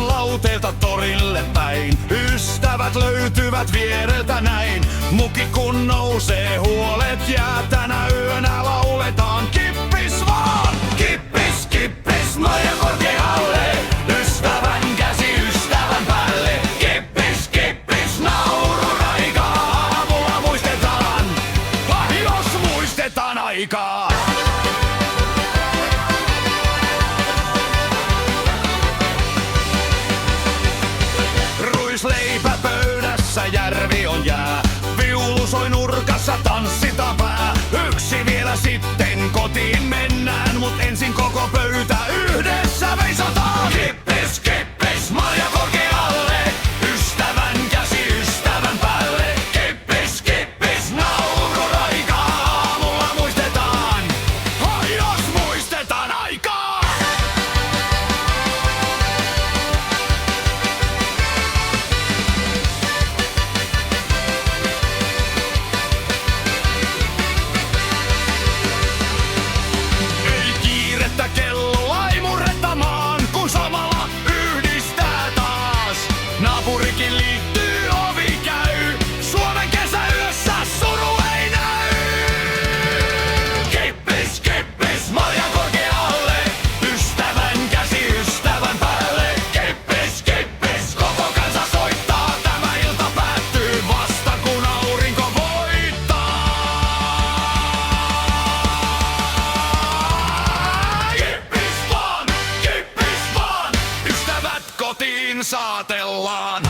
lauteilta torille päin. Ystävät löytyvät viereltä näin. Muki kun nousee, huolet jää. Tänä yönä lauletaan kippis vaan. Kippis, kippis, Maija korkealle. Ystävän käsi ystävän päälle. Kippis, kippis, naururaikaa. Aamulla muistetaan, jos muistetaan aikaa. Ruisleipä pöydässä, järvi on jää. Viulu soi nurkassa, tanssitaan pää. Yksi vielä sitten kotiin mennään, mut ensin koko pöytä yhdessä veisotaan. Kippis, kippis, Maija korkealle. Ystävän käsi ystävän päälle. Kippis, kippis, naururaikaa. Aamulla muistetaan, jos muistetaan aikaa. Ei kiirettä kelloa ei murrettamaan, kun samalla yhdistää taas. Naapurikin liittyy, ovi käy. Suomen kesäyössä suru ei näy. Kippis, kippis, Maija korkealle. Ystävän käsi ystävän päälle. Kippis, kippis, koko kansa soittaa. Tämä ilta päättyy vasta kun aurinko voittaa. Kippis vaan, ystävät kotiin saatellaan.